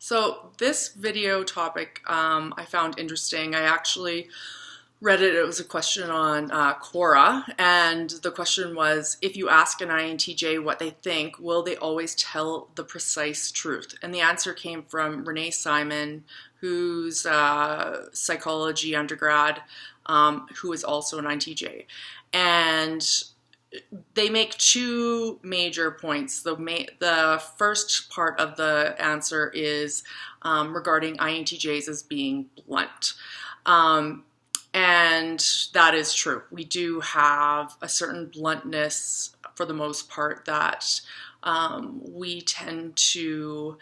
So this video topic I found interesting. I actually read it. It was a question on Quora, and the question was, if you ask an INTJ what they think, will they always tell the precise truth? And the answer came from Renee Simon, who's a psychology undergrad, who is also an INTJ. And they make two major points. The first part of the answer is regarding INTJs as being blunt. And that is true. We do have a certain bluntness for the most part that we tend to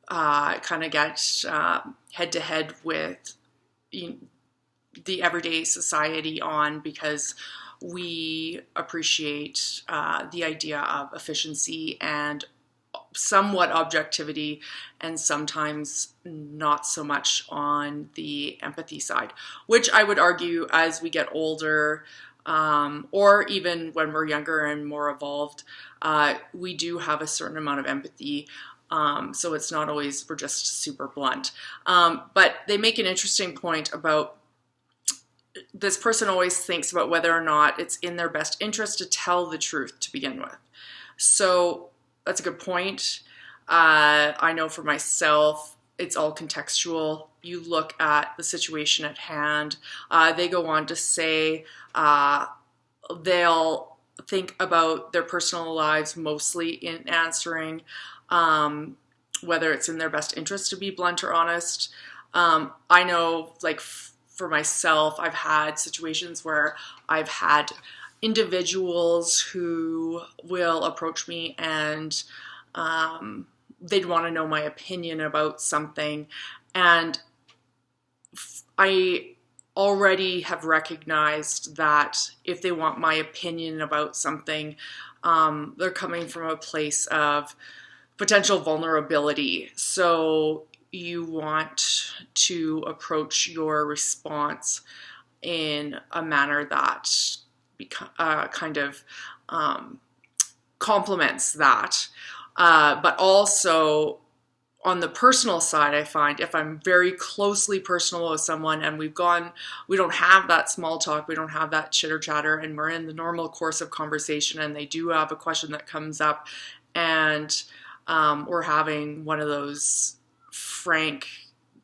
kind of get head to head with the everyday society on, because we appreciate the idea of efficiency and somewhat objectivity, and sometimes not so much on the empathy side, which I would argue as we get older, or even when we're younger and more evolved, we do have a certain amount of empathy. So it's not always we're just super blunt. But they make an interesting point about this person always thinks about whether or not it's in their best interest to tell the truth to begin with. So that's a good point. I know for myself, it's all contextual. You look at the situation at hand. They go on to say they'll think about their personal lives mostly in answering whether it's in their best interest to be blunt or honest. I know, like, for myself, I've had situations where I've had individuals who will approach me and they'd want to know my opinion about something, and I already have recognized that if they want my opinion about something, they're coming from a place of potential vulnerability. So you want to approach your response in a manner that kind of complements that. But also on the personal side, I find if I'm very closely personal with someone and we don't have that small talk, we don't have that chitter chatter, and we're in the normal course of conversation, and they do have a question that comes up, and we're having one of those frank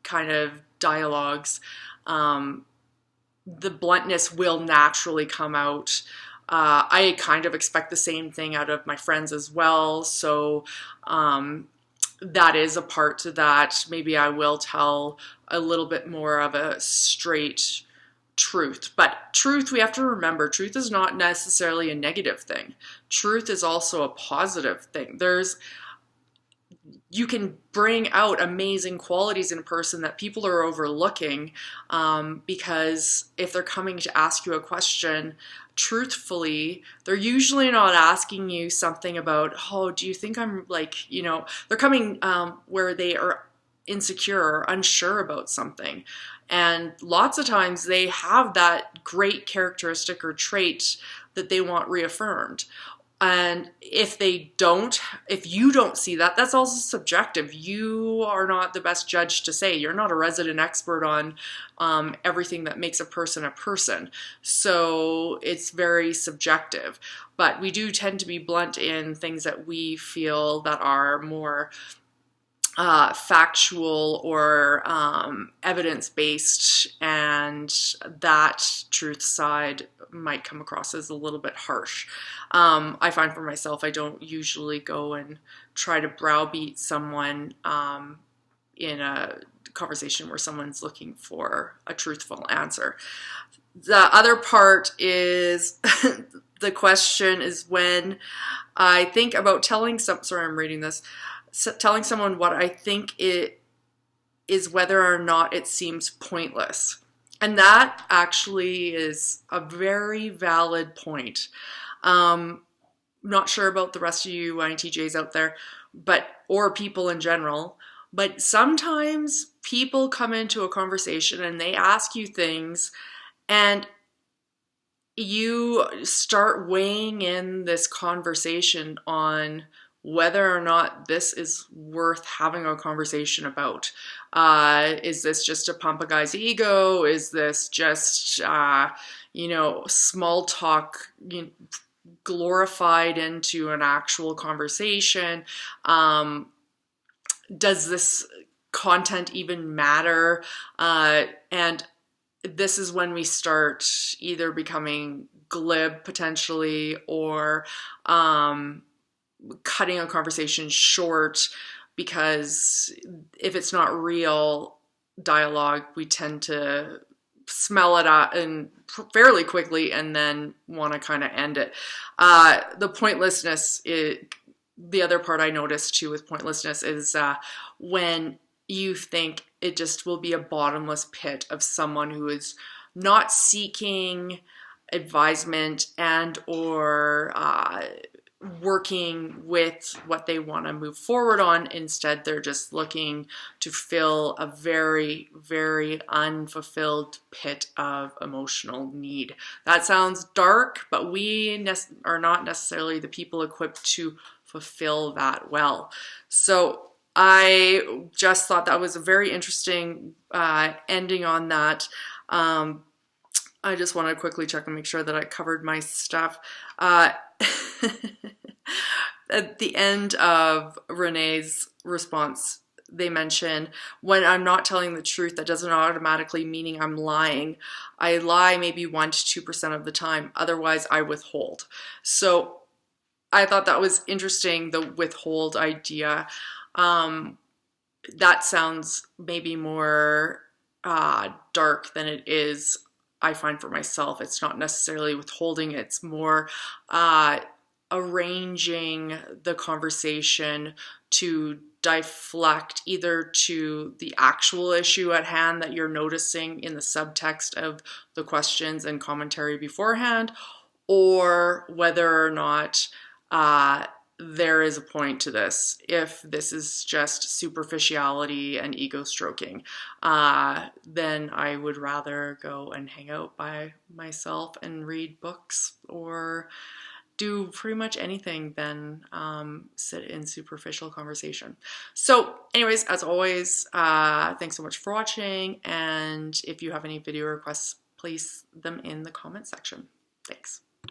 kind of dialogues, the bluntness will naturally come out. I kind of expect the same thing out of my friends as well. So that is a part to that. Maybe I will tell a little bit more of a straight truth. But truth, we have to remember, truth is not necessarily a negative thing. Truth is also a positive thing. You can bring out amazing qualities in a person that people are overlooking, because if they're coming to ask you a question truthfully, they're usually not asking you something about, oh, do you think I'm they're coming where they are insecure or unsure about something. And lots of times they have that great characteristic or trait that they want reaffirmed. And if you don't see that, that's also subjective. You are not the best judge to say. You're not a resident expert on everything that makes a person. So it's very subjective. But we do tend to be blunt in things that we feel that are more factual or evidence-based, and that truth side might come across as a little bit harsh. I find for myself, I don't usually go and try to browbeat someone in a conversation where someone's looking for a truthful answer. The other part is the question is, when I think about telling someone what I think it is, whether or not it seems pointless. And that actually is a very valid point. Not sure about the rest of you INTJs out there, or people in general, but sometimes people come into a conversation and they ask you things, and you start weighing in this conversation on whether or not this is worth having a conversation about. Is this just to pump a guy's ego? Is this just, small talk, glorified into an actual conversation? Does this content even matter? And this is when we start either becoming glib potentially, or cutting a conversation short, because if it's not real dialogue, we tend to smell it out and fairly quickly and then want to kind of end it. The pointlessness, the other part I noticed too with pointlessness is when you think it just will be a bottomless pit of someone who is not seeking advisement and or working with what they want to move forward on. Instead, they're just looking to fill a very, very unfulfilled pit of emotional need. That sounds dark, but we are not necessarily the people equipped to fulfill that well. So I just thought that was a very interesting ending on that. I just want to quickly check and make sure that I covered my stuff. At the end of Renee's response, they mention, when I'm not telling the truth, that doesn't automatically mean I'm lying. I lie maybe 1 to 2% of the time. Otherwise, I withhold. So I thought that was interesting, the withhold idea. That sounds maybe more dark than it is, I find, for myself. It's not necessarily withholding, it's more arranging the conversation to deflect either to the actual issue at hand that you're noticing in the subtext of the questions and commentary beforehand, or whether or not there is a point to this. If this is just superficiality and ego stroking, then I would rather go and hang out by myself and read books or do pretty much anything than sit in superficial conversation. So anyways, as always, thanks so much for watching. And if you have any video requests, place them in the comment section. Thanks.